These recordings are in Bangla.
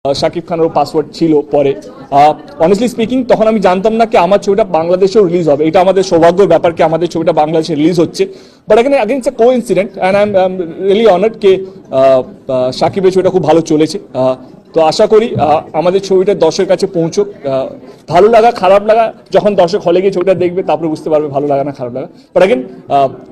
শাকিব খানেরও পাসওয়ার্ড ছিল পরে। অনেস্টলি স্পিকিং তখন আমি জানতাম না কি আমার ছবিটা বাংলাদেশেও রিলিজ হবে। এটা আমাদের সৌভাগ্যের ব্যাপার কি আমাদের ছবিটা বাংলাদেশে রিলিজ হচ্ছে। বাট এখানে it's a coincident and I am really honoured কে শাকিবের ছবিটা খুব ভালো চলেছে। তো আশা করি আমাদের ছবিটা দর্শকের কাছে পৌঁছুক। ভালো লাগা খারাপ লাগা যখন দর্শক হলে গিয়ে ছবিটা দেখবে তারপরে বুঝতে পারবে ভালো লাগা না খারাপ লাগা। But again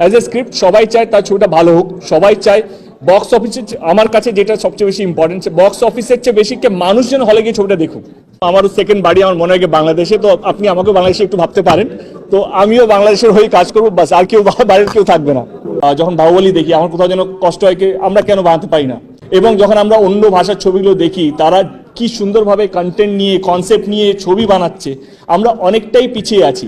as a script সবাই চায় তার ছবিটা ভালো হোক, সবাই চায় বক্স অফিসের আমার কাছে যেটা সবচেয়ে বেশি ইম্পর্টেন্ট বক্স অফিসের চেয়ে বেশি কে মানুষ যেন হলে গিয়ে ছবিটা দেখুক। আমারও সেকেন্ড বাড়ি আমার মনে হয় বাংলাদেশে, তো আপনি আমাকেও বাংলাদেশে একটু ভাবতে পারেন। তো আমিও বাংলাদেশের হয়ে কাজ করবো, বাস আর কেউ বাইরের কেউ থাকবে না। যখন বাহুবলী দেখি আমার কোথাও যেন কষ্ট হয় আমরা কেন বানাতে পারি না, এবং যখন আমরা অন্য ভাষার ছবিগুলো দেখি তারা কি সুন্দরভাবে কন্টেন্ট নিয়ে কনসেপ্ট নিয়ে ছবি বানাচ্ছে, আমরা অনেকটাই পিছিয়ে আছি।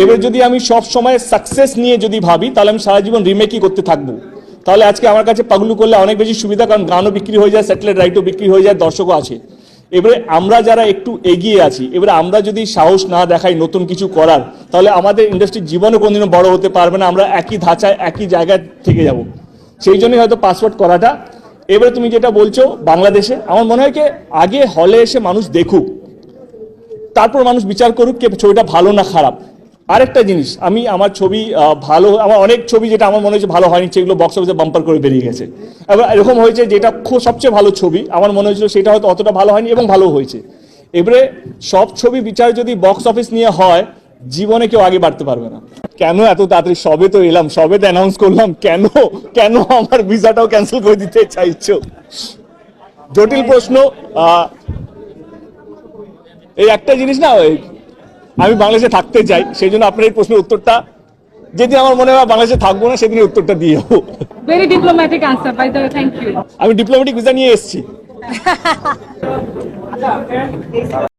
এবার যদি আমি সব সময় সাকসেস নিয়ে যদি ভাবি তাহলে আমি সারা জীবন রিমেকই করতে থাকবো। তাহলে আজকে আমার কাছে পাগলু করলে অনেক বেশি সুবিধা, কারণ গানও বিক্রি হয়ে যায়, স্যাটেলাইট রাইটও বিক্রি হয়ে যায়, দর্শকও আছে। এবারে আমরা যারা একটু এগিয়ে আছি, এবারে আমরা যদি সাহস না দেখাই নতুন কিছু করার, তাহলে আমাদের ইন্ডাস্ট্রির জীবনে কোনোদিনও বড় হতে পারবে না। আমরা একই ধাঁচায় একই জায়গায় থেকে যাব। সেই জন্যই হয়তো পাসওয়ার্ড করাটা। এবারে তুমি যেটা বলছো বাংলাদেশে, আমার মনে হয় কি আগে হলে এসে মানুষ দেখুক, তারপর মানুষ বিচার করুক কে ছবিটা ভালো না খারাপ। আরেকটা জিনিস, আমি আমার ছবি ভালো, আমার অনেক ছবি যেটা আমার মনে হয়েছে ভালো হয়নি সেগুলো বক্স অফিসে বাম্পার করে বেরিয়ে গেছে। এবার এরকম হয়েছে যেটা সবচেয়ে ভালো ছবি আমার মনে হয়েছিল সেটা হয়তো অতটা ভালো হয়নি এবং ভালো হয়েছে। এবারে সব ছবি বিচার যদি বক্স অফিস নিয়ে হয়, জীবনে কেউ আগে বাড়তে পারবে না। কেন এত তাড়াতাড়ি? সবে তো এলাম, সবে তো অ্যানাউন্স করলাম, কেন কেন আমার ভিসাটাও ক্যান্সেল করে দিতে চাইছো? জটিল প্রশ্ন। এই একটা জিনিস না, আমি বাংলাদেশে থাকতে চাই, সেই জন্য আপনার এই প্রশ্নের উত্তরটা যেদিন আমার মনে হয় বাংলাদেশে থাকবো না সেদিন উত্তরটা দিয়ে যাবো। Very diplomatic answer by the way, thank you. আমি ডিপ্লোম্যাটিক ভিসা নিয়ে এসেছি।